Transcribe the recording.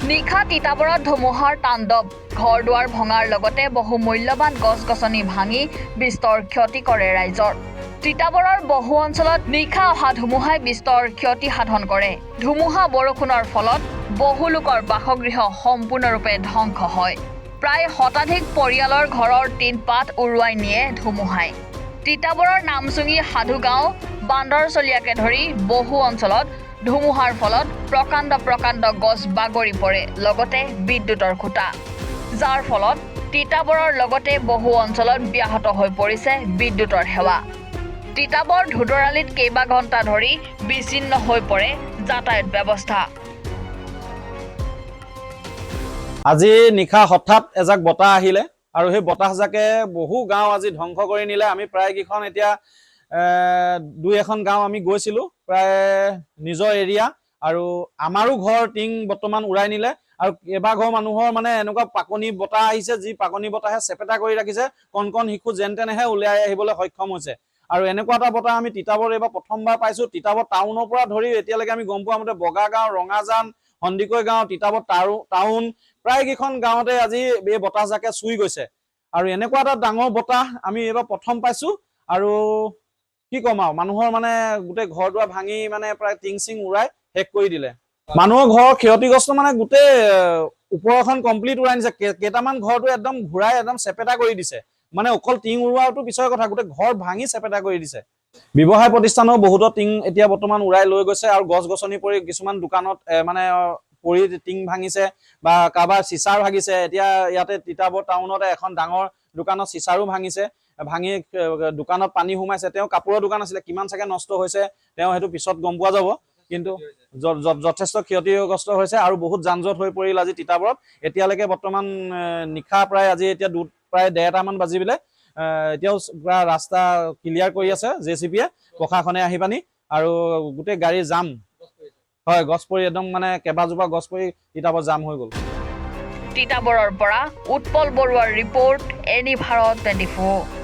নিশা তিতাবৰত ধুমুহাৰ তাণ্ডৱ ঘৰ দুৱাৰ ভঙাৰ লগতে বহু মূল্যৱান গছ-গছনি ভাঙি বিস্তৰ ক্ষতি কৰে ৰাইজৰ। তিতাবৰৰ বহু অঞ্চলত নিশা অহা ধুমুহাই বিস্তৰ ক্ষতি সাধন কৰে। ধুমুহা বৰষুণৰ ফলত বহু লোকৰ বাসগৃহ সম্পূৰ্ণৰূপে ধ্বংস হয়। প্ৰায় শতাধিক পৰিয়ালৰ ঘৰৰ টিনপাত উৰুৱাই নিয়ে ধুমুহাই। তিতাবৰৰ নামচুঙি সাধুগাঁও বান্দৰচলীয়াকে ধৰি বহু অঞ্চলত ধুমুহাৰ ফলত প্ৰকাণ্ড গছ বাগৰি পৰে, লগতে বিদ্যুতৰ খুঁটা, যাৰ ফলত তিতাবৰৰ লগতে বহু অঞ্চলত ব্যাহত হৈ পৰিছে বিদ্যুতৰ সেৱা। তিতাবৰ ধুদৰালিত কেইবা ঘণ্টা ধৰি বিচ্ছিন্ন হৈ পৰে যাতায়াত ব্যৱস্থা। আজি নিশা হঠাৎ এজাক বতাহ আহিলে আৰু সেই বতাহজাকে বহু গাঁও আজি ধ্বংস কৰি নিলে। আমি প্ৰায় কেইখন এতিয়া দুই এখন গাঁও আমি গৈছিলো, প্ৰায় নিজৰ এৰিয়া, আৰু আমাৰো ঘৰ টিং বৰ্তমান উৰাই নিলে। আৰু কেইবাঘৰ মানুহৰ মানে এনেকুৱা পাকনি বতাহ আহিছে, যি পাকনি বতাহে চেপেটা কৰি ৰাখিছে। কণ কণ শিশু যেন তেনেহে উলিয়াই আহিবলৈ সক্ষম হৈছে। আৰু এনেকুৱা এটা বতাহ আমি তিতাবৰ এইবাৰ প্ৰথমবাৰ পাইছো। তিতাবৰ টাউনৰ পৰা ধৰি এতিয়ালৈকে আমি গম পোৱা মতে বগাগাঁও, ৰঙাজান, সন্দিকৈ গাঁও, তিতাবৰ টাউন, প্ৰায় কেইখন গাঁৱতে আজি এই বতাহজাকে চুই গৈছে। আৰু এনেকুৱা এটা ডাঙৰ বতাহ আমি এইবাৰ প্ৰথম পাইছো। আৰু কি ক'ম আৰু, মানুহৰ মানে গোটেই ঘৰ দুৱাৰ ভাঙি মানে প্ৰায় টিং চিং উৰাই শেষ কৰি দিলে। মানুহৰ ঘৰ ক্ষতিগ্ৰস্ত মানে গোটেই ওপৰখন কমপ্লিট উৰাই নিছে। কেইটামান ঘৰটো একদম ঘূৰাই একদম চেপেটা কৰি দিছে। মানে অকল টিং উৰুৱাটো পিছৰ কথা, গোটেই ঘৰ ভাঙি চেপেটা কৰি দিছে। ব্যৱসায় প্ৰতিষ্ঠানৰ বহুতো টিং এতিয়া বৰ্তমান উৰাই লৈ গৈছে। আৰু গছ গছনি পৰি কিছুমান দোকানত মানে পৰি টিং ভাঙিছে বা কাৰোবাৰ চিচাৰ ভাঙিছে। এতিয়া ইয়াতে তিতাবৰ টাউনতে এখন ডাঙৰ দোকানত চিচাৰো ভাঙিছে, ভাঙি দোকানত পানী সোমাইছে। তেওঁ কাপোৰৰ দোকান আছিলে, কিমান চাগে নষ্ট হৈছে তেওঁ সেইটো পিছত গম পোৱা যাব। কিন্তু যথেষ্ট ক্ষতিগ্ৰস্ত হৈছে আৰু বহুত যান জঁট হৈ পৰিল আজি তিতাবৰত। এতিয়ালৈকে বৰ্তমান নিশা প্ৰায় আজি এতিয়া প্ৰায় 1:30মান বাজিবলৈ এতিয়াও পুৰা ৰাস্তা ক্লিয়াৰ কৰি আছে JCB-য়ে, প্ৰশাসনে আহি পানি। আৰু গোটেই গাড়ী জাম হয়, গছ পৰি একদম মানে কেইবাজোপা গছ পৰি তিতাবৰ জাম হৈ গ'ল। তিতাবৰৰ পৰা উৎপল বৰুৱাৰ ৰিপৰ্ট, এনি ভাৰত 24।